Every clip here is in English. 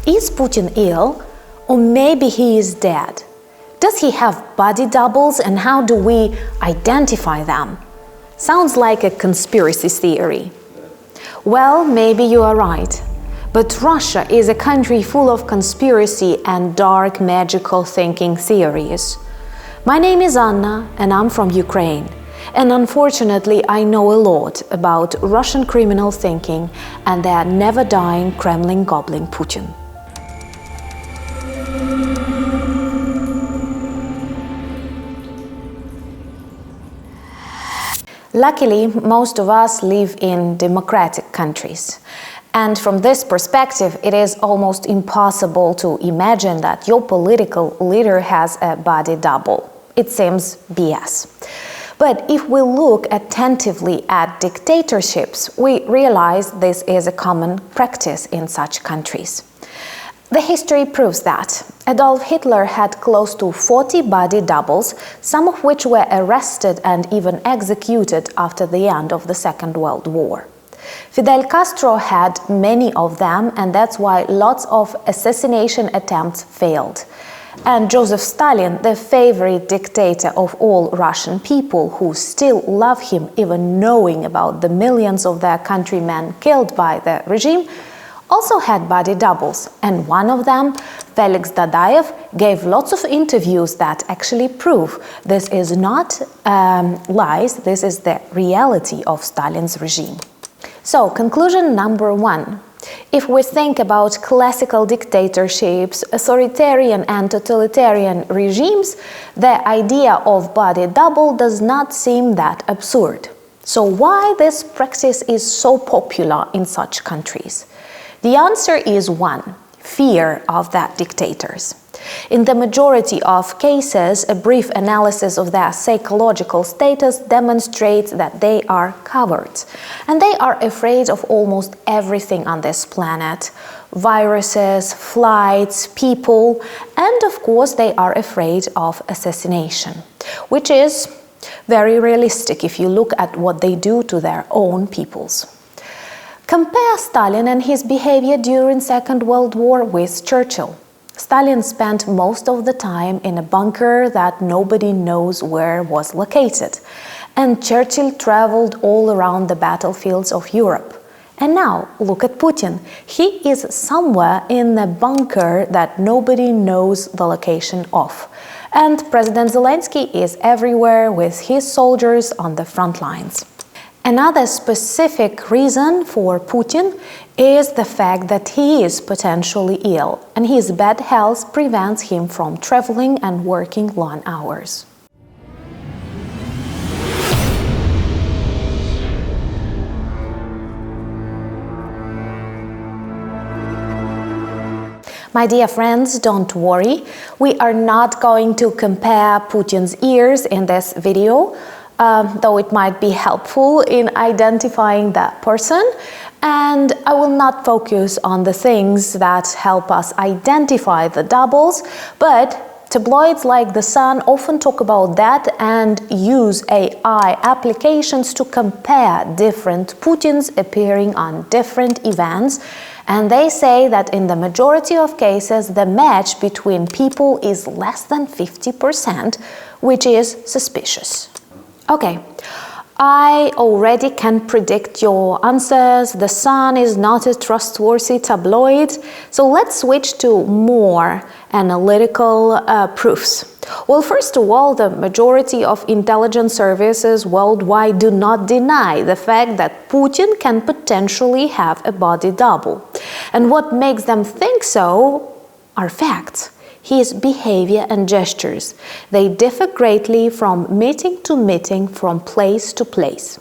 Is Putin ill? Or maybe he is dead? Does he have body doubles, and how do we identify them? Sounds like a conspiracy theory. Well, maybe you are right. But Russia is a country full of conspiracy and dark magical thinking theories. My name is Anna, and I'm from Ukraine. And unfortunately, I know a lot about Russian criminal thinking and their never-dying Kremlin gobbling Putin. Luckily, most of us live in democratic countries. And from this perspective, it is almost impossible to imagine that your political leader has a body double. It seems BS. But if we look attentively at dictatorships, we realize this is a common practice in such countries. The history proves that. Adolf Hitler had close to 40 body doubles, some of which were arrested and even executed after the end of the Second World War. Fidel Castro had many of them, and that's why lots of assassination attempts failed. And Joseph Stalin, the favorite dictator of all Russian people who still love him even knowing about the millions of their countrymen killed by the regime, also had body doubles, and one of them, Felix Dadaev, gave lots of interviews that actually prove this is not lies, this is the reality of Stalin's regime. So, conclusion number one. If we think about classical dictatorships, authoritarian and totalitarian regimes, the idea of body double does not seem that absurd. So why this practice is so popular in such countries? The answer is one: fear of the dictators. In the majority of cases, a brief analysis of their psychological status demonstrates that they are cowards, and they are afraid of almost everything on this planet: viruses, flights, people, and of course they are afraid of assassination, which is very realistic if you look at what they do to their own peoples. Compare Stalin and his behavior during Second World War with Churchill. Stalin spent most of the time in a bunker that nobody knows where was located, and Churchill traveled all around the battlefields of Europe. And now, look at Putin. He is somewhere in a bunker that nobody knows the location of. And President Zelensky is everywhere with his soldiers on the front lines. Another specific reason for Putin is the fact that he is potentially ill, and his bad health prevents him from traveling and working long hours. My dear friends, don't worry. We are not going to compare Putin's ears in this video, though it might be helpful in identifying that person. And I will not focus on the things that help us identify the doubles, but tabloids like The Sun often talk about that and use AI applications to compare different Putin's appearing on different events. And they say that in the majority of cases, the match between people is less than 50%, which is suspicious. Okay, I already can predict your answers. The Sun is not a trustworthy tabloid. So let's switch to more analytical proofs. Well, first of all, the majority of intelligence services worldwide do not deny the fact that Putin can potentially have a body double. And what makes them think so are facts. His behavior and gestures. They differ greatly from meeting to meeting, from place to place.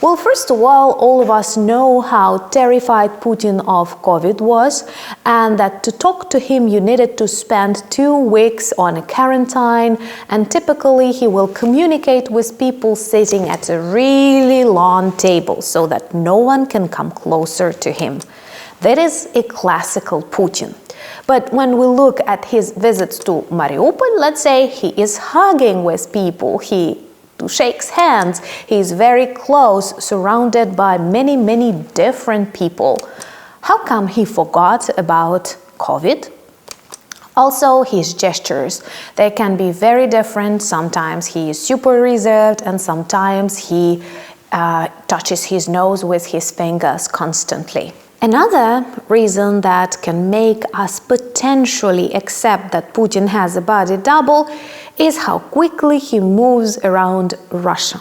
Well, first of all of us know how terrified Putin of COVID was, and that to talk to him you needed to spend 2 weeks on a quarantine, and typically he will communicate with people sitting at a really long table so that no one can come closer to him. That is a classical Putin. But when we look at his visits to Mariupol, let's say he is hugging with people, he shakes hands, he is very close, surrounded by many different people. How come he forgot about COVID. Also, his gestures, they can be very different. Sometimes he is super reserved and sometimes he touches his nose with his fingers constantly. Another reason that can make us potentially accept that Putin has a body double is how quickly he moves around Russia.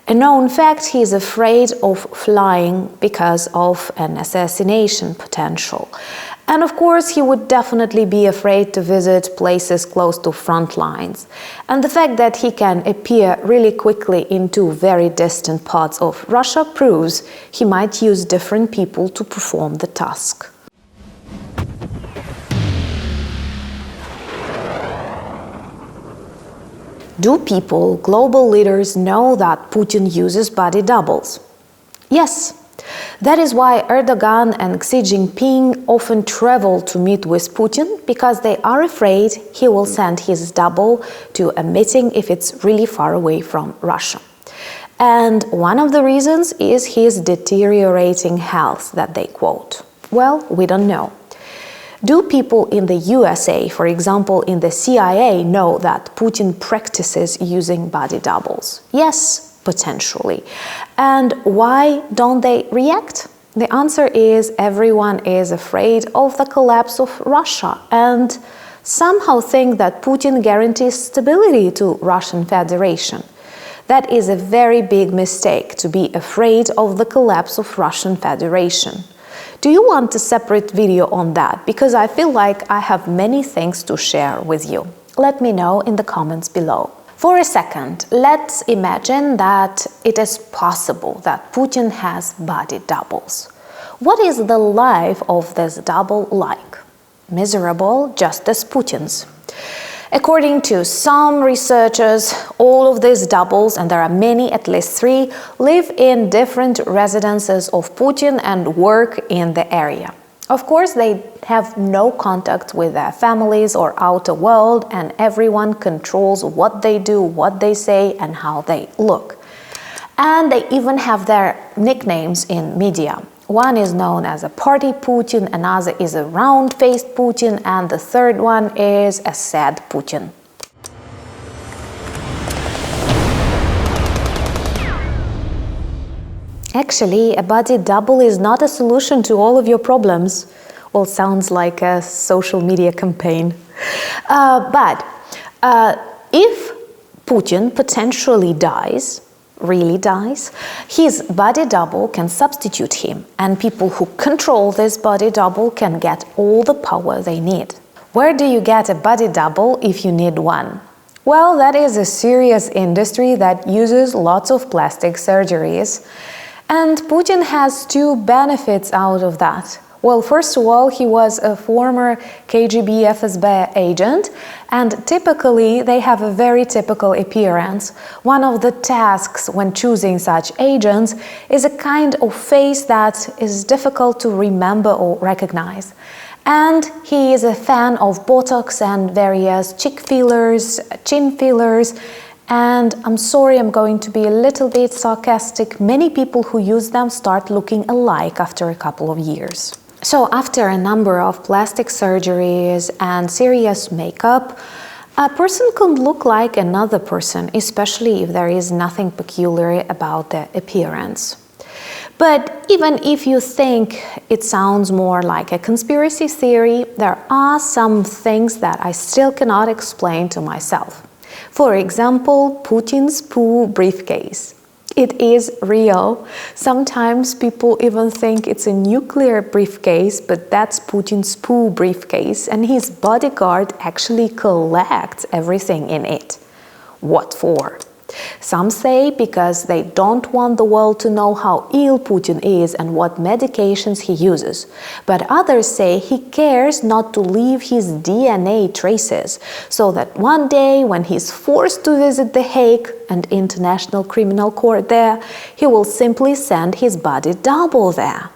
A known fact, he is afraid of flying because of an assassination potential. And of course, he would definitely be afraid to visit places close to front lines. And the fact that he can appear really quickly into very distant parts of Russia proves he might use different people to perform the task. Do people, global leaders, know that Putin uses body doubles? Yes. That is why Erdogan and Xi Jinping often travel to meet with Putin, because they are afraid he will send his double to a meeting if it's really far away from Russia. And one of the reasons is his deteriorating health that they quote. Well, we don't know. Do people in the USA, for example in the CIA, know that Putin practices using body doubles? Yes. Potentially. And why don't they react? The answer is everyone is afraid of the collapse of Russia and somehow think that Putin guarantees stability to Russian Federation. That is a very big mistake, to be afraid of the collapse of Russian Federation. Do you want a separate video on that? Because I feel like I have many things to share with you. Let me know in the comments below. For a second, let's imagine that it is possible that Putin has body doubles. What is the life of this double like? Miserable, just as Putin's. According to some researchers, all of these doubles, and there are many, at least 3, live in different residences of Putin and work in the area. Of course, they have no contact with their families or outer world, and everyone controls what they do, what they say, and how they look. And they even have their nicknames in media. One is known as a party Putin, another is a round-faced Putin, and the third one is a sad Putin. Actually, a body double is not a solution to all of your problems. Well, sounds like a social media campaign. But if Putin potentially dies, really dies, his body double can substitute him, and people who control this body double can get all the power they need. Where do you get a body double if you need one? Well, that is a serious industry that uses lots of plastic surgeries. And Putin has 2 benefits out of that. Well, first of all, he was a former KGB FSB agent, and typically they have a very typical appearance. One of the tasks when choosing such agents is a kind of face that is difficult to remember or recognize. And he is a fan of Botox and various cheek fillers, chin fillers. And I'm sorry, I'm going to be a little bit sarcastic. Many people who use them start looking alike after a couple of years. So after a number of plastic surgeries and serious makeup, a person can look like another person, especially if there is nothing peculiar about their appearance. But even if you think it sounds more like a conspiracy theory, there are some things that I still cannot explain to myself. For example, Putin's Poo Briefcase. It is real. Sometimes people even think it's a nuclear briefcase, but that's Putin's Poo Briefcase, and his bodyguard actually collects everything in it. What for? Some say because they don't want the world to know how ill Putin is and what medications he uses. But others say he cares not to leave his DNA traces, so that one day when he's forced to visit The Hague, an international criminal court there, he will simply send his body double there.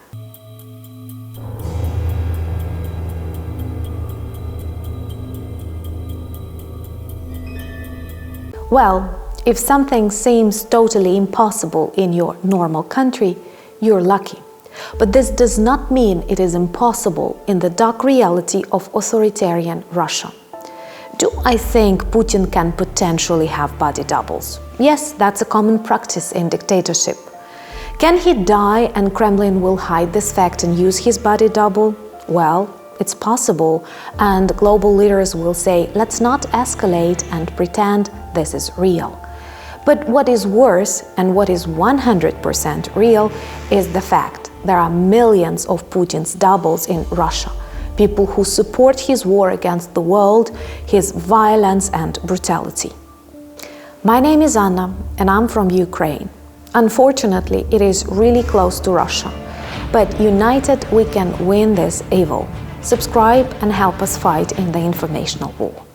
Well, if something seems totally impossible in your normal country, you're lucky. But this does not mean it is impossible in the dark reality of authoritarian Russia. Do I think Putin can potentially have body doubles? Yes, that's a common practice in dictatorship. Can he die and Kremlin will hide this fact and use his body double? Well, it's possible, and global leaders will say, let's not escalate and pretend this is real. But what is worse, and what is 100% real, is the fact there are millions of Putin's doubles in Russia, people who support his war against the world, his violence and brutality. My name is Anna, and I'm from Ukraine. Unfortunately, it is really close to Russia, but united we can win this evil. Subscribe and help us fight in the informational war.